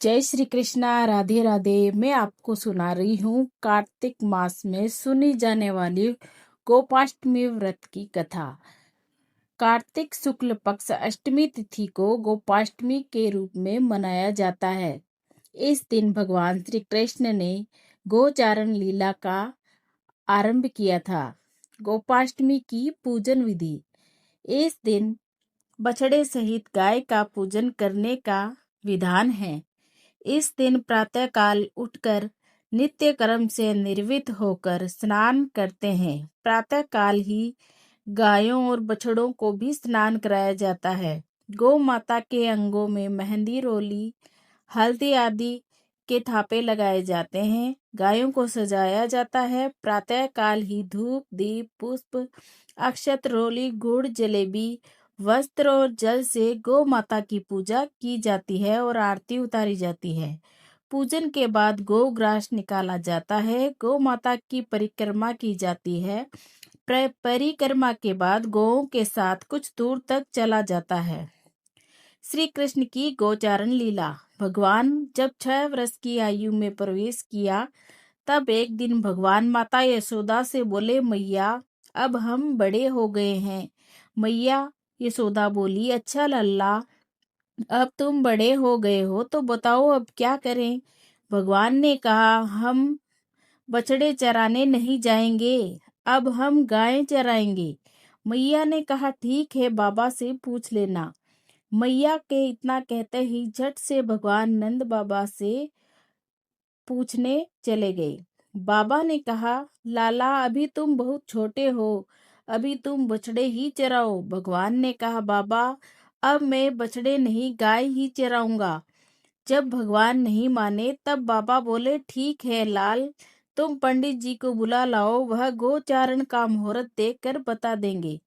जय श्री कृष्णा। राधे राधे। मैं आपको सुना रही हूँ कार्तिक मास में सुनी जाने वाली गोपाष्टमी व्रत की कथा। कार्तिक शुक्ल पक्ष अष्टमी तिथि को गोपाष्टमी के रूप में मनाया जाता है। इस दिन भगवान श्री कृष्ण ने गोचारण लीला का आरंभ किया था। गोपाष्टमी की पूजन विधि। इस दिन बछड़े सहित गाय का पूजन करने का विधान है। इस दिन प्रातःकाल उठकर नित्य कर्म से निर्वृत्त होकर स्नान करते हैं। प्रातःकाल ही गायों और बछड़ों को भी स्नान कराया जाता है। गौ माता के अंगों में मेहंदी, रोली, हल्दी आदि के थापे लगाए जाते हैं। गायों को सजाया जाता है। प्रातःकाल ही धूप, दीप, पुष्प, अक्षत, रोली, गुड़, जलेबी, वस्त्र और जल से गौ माता की पूजा की जाती है और आरती उतारी जाती है। पूजन के बाद गौ ग्रास निकाला जाता है। गौ माता की परिक्रमा की जाती है। परिक्रमा के बाद गौओं के साथ कुछ दूर तक चला जाता है। श्री कृष्ण की गोचारण लीला। भगवान जब 6 वर्ष की आयु में प्रवेश किया तब एक दिन भगवान माता यशोदा से बोले, मैया अब हम बड़े हो गए हैं। मैया यशोदा बोली, अच्छा लल्ला, अब तुम बड़े हो गए हो तो बताओ अब क्या करें। भगवान ने कहा, हम बछड़े चराने नहीं जाएंगे, अब हम गायें चराएंगे। मैया ने कहा, ठीक है, बाबा से पूछ लेना। मैया के इतना कहते ही झट से भगवान नंद बाबा से पूछने चले गए। बाबा ने कहा, लाला अभी तुम बहुत छोटे हो, अभी तुम बछड़े ही चराओ। भगवान ने कहा, बाबा अब मैं बछड़े नहीं गाय ही चराऊंगा। जब भगवान नहीं माने तब बाबा बोले, ठीक है लाल, तुम पंडित जी को बुला लाओ, वह गोचारण का मुहूर्त देखकर बता देंगे।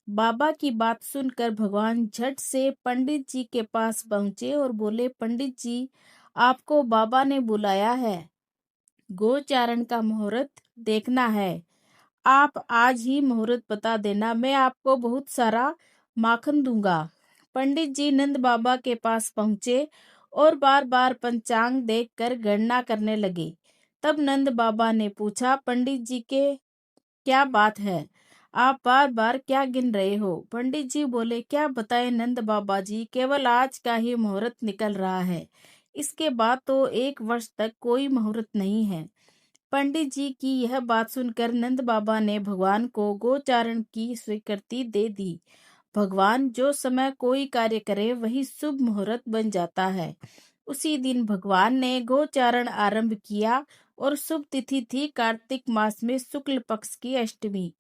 बाबा की बात सुनकर भगवान झट से पंडित जी के पास पहुंचे और बोले, पंडित जी आपको बाबा ने बुलाया है, गोचारण का मुहूर्त देखना है। आप आज ही मुहूर्त बता देना, मैं आपको बहुत सारा माखन दूंगा। पंडित जी नंद बाबा के पास पहुंचे और बार बार पंचांग देखकर गणना करने लगे। तब नंद बाबा ने पूछा, पंडित जी के क्या बात है, आप बार बार क्या गिन रहे हो। पंडित जी बोले, क्या बताएं नंद बाबा जी, केवल आज का ही मुहूर्त निकल रहा है, इसके बाद तो 1 वर्ष तक कोई मुहूर्त नहीं है। पंडित जी की यह बात सुनकर नंद बाबा ने भगवान को गोचारण की स्वीकृति दे दी। भगवान जो समय कोई कार्य करे वही शुभ मुहूर्त बन जाता है। उसी दिन भगवान ने गोचारण आरंभ किया और शुभ तिथि थी कार्तिक मास में शुक्ल पक्ष की अष्टमी।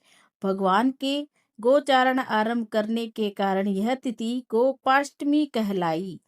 भगवान के गोचारण आरंभ करने के कारण यह तिथि गोपाष्टमी कहलाई।